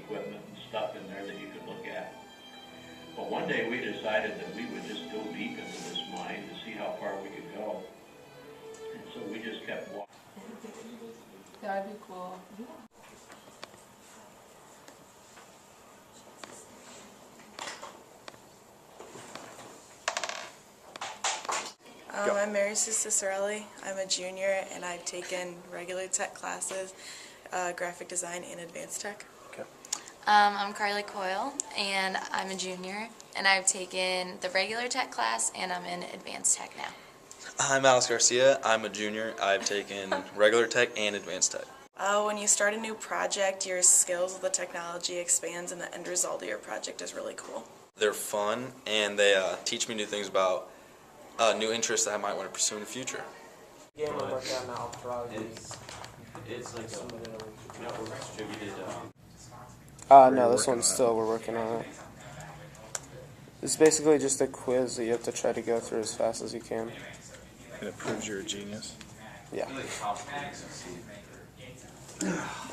equipment and stuff in there that you could look at. But one day we decided that we would just go deep into this mine to see how far we could go. And so we just kept walking. That'd be cool. I'm Mary Sue Cicerelli. I'm a junior and I've taken regular tech classes, graphic design and advanced tech. Okay. I'm Carly Coyle and I'm a junior and I've taken the regular tech class and I'm in advanced tech now. I'm Alex Garcia. I'm a junior. I've taken regular tech and advanced tech. When you start a new project, your skills with the technology expands and the end result of your project is really cool. They're fun and they teach me new things about new interests that I might want to pursue in the future. Yeah, we're working on now probably. It's like a network distributed. No, this one's still, we're working on it. It's basically just a quiz that you have to try to go through as fast as you can. And it proves you're a genius. Yeah.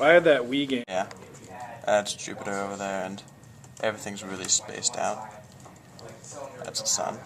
I had that Wii game. Yeah, that's Jupiter over there, and everything's really spaced out. That's the sun.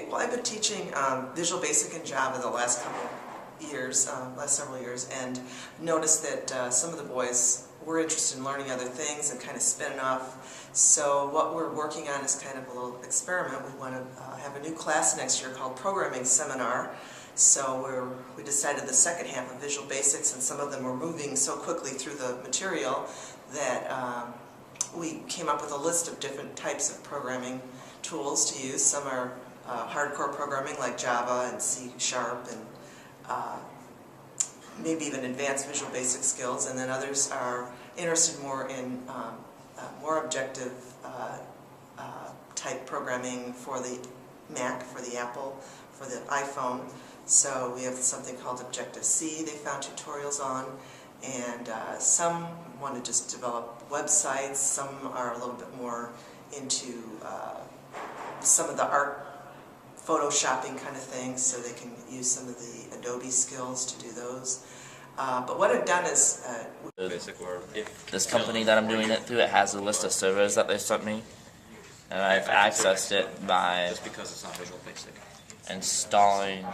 Well, I've been teaching Visual Basic and Java the last several years, and noticed that some of the boys were interested in learning other things and kind of spinning off. So what we're working on is kind of a little experiment. We want to have a new class next year called Programming Seminar. So we decided the second half of Visual Basics, and some of them were moving so quickly through the material that we came up with a list of different types of programming tools to use. Some are hardcore programming like Java and C# and maybe even advanced Visual Basic skills, and then others are interested more in more objective type programming for the Mac, for the Apple, for the iPhone. So we have something called Objective-C they found tutorials on, and some want to just develop websites, some are a little bit more into some of the art photoshopping kind of things, so they can use some of the Adobe skills to do those. But what I've done is... This company that I'm doing it through, it has a list of servers that they sent me, and I've accessed it by Just because it's not Visual Basic. installing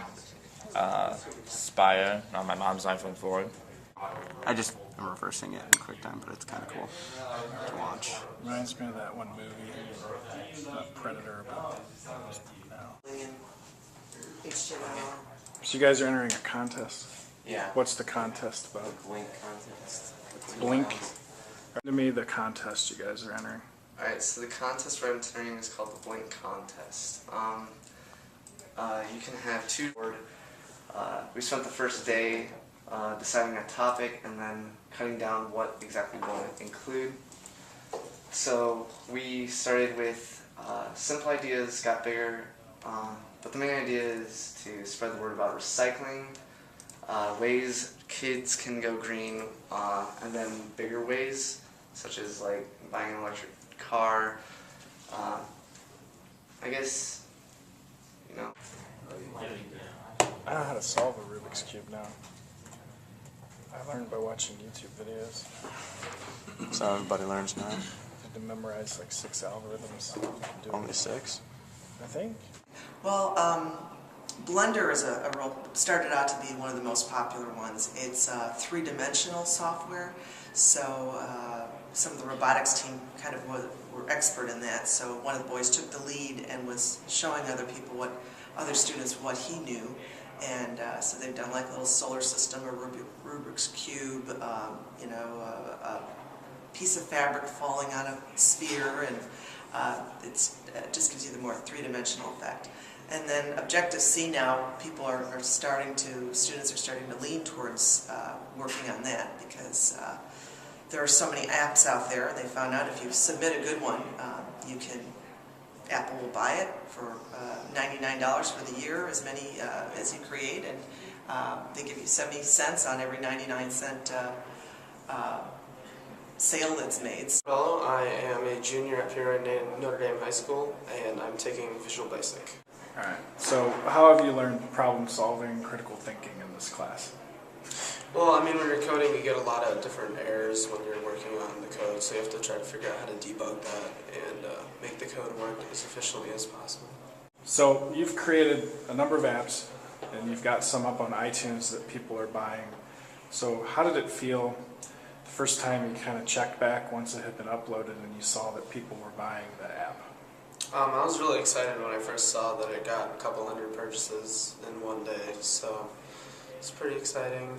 Spire on my mom's iPhone 4. I just am reversing it in QuickTime, but it's kind of cool to watch. Reminds me of that one movie, not Predator, but HTML. so you guys are entering a contest. Yeah. What's the contest about? Blink contest. Blink? To me, the contest you guys are entering. Alright, so the contest we're entering is called the Blink Contest. You can have two. We spent the first day deciding a topic and then cutting down what exactly we want to include. So we started with simple ideas, got bigger, but the main idea is to spread the word about recycling, ways kids can go green, and then bigger ways, such as like buying an electric car. I guess, you know. I know how to solve a Rubik's Cube now. I learned by watching YouTube videos. So everybody learns now. I had to memorize like 6 algorithms. Only 6? I think. Well, Blender is started out to be one of the most popular ones. It's three-dimensional software, so some of the robotics team kind of were expert in that. So one of the boys took the lead and was showing other students what he knew, and so they've done like a little solar system, a Rubik's Cube, a piece of fabric falling on a sphere, and it just gives you the more three-dimensional effect. And then Objective-C now, students are starting to lean towards working on that, because there are so many apps out there, and they found out if you submit a good one, Apple will buy it for $99 for the year, as many as you create, and they give you 70 cents on every 99-cent sale it's made. Hello, I am a junior at PND Notre Dame High School, and I'm taking Visual Basic. All right. So how have you learned problem solving, critical thinking in this class? Well, I mean, when you're coding, you get a lot of different errors when you're working on the code, so you have to try to figure out how to debug that and make the code work as efficiently as possible. So you've created a number of apps, and you've got some up on iTunes that people are buying. So how did it feel the first time you kind of checked back once it had been uploaded and you saw that people were buying the app? I was really excited when I first saw that it got a couple hundred purchases in one day, so it's pretty exciting.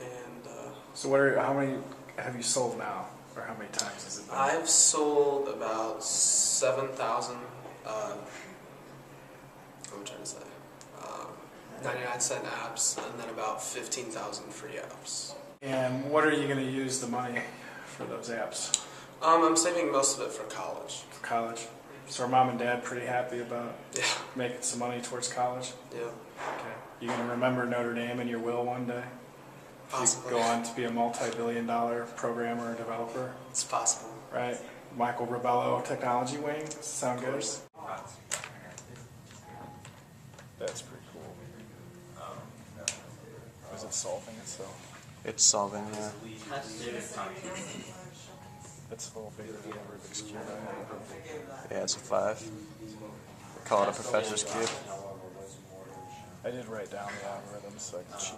And So how many have you sold now, or how many times has it been? I've sold about 7,000. I'm trying to say 99-cent apps, and then about 15,000 free apps. And what are you going to use the money for those apps? I'm saving most of it for college. For college? So are mom and dad pretty happy about Yeah. making some money towards college? Yeah. Okay. You going to remember Notre Dame in your will one day? Possibly. You go on to be a multi-billion-dollar programmer or developer, It's possible. right? Michael Rebello Technology Wing. Sound good? That's pretty cool. Is it solving itself? It's solving, yeah. It's a little bigger than a Rubik's Cube. Yeah, it's a 5. Call it a professor's cube. I did write down the algorithm so I could cheat.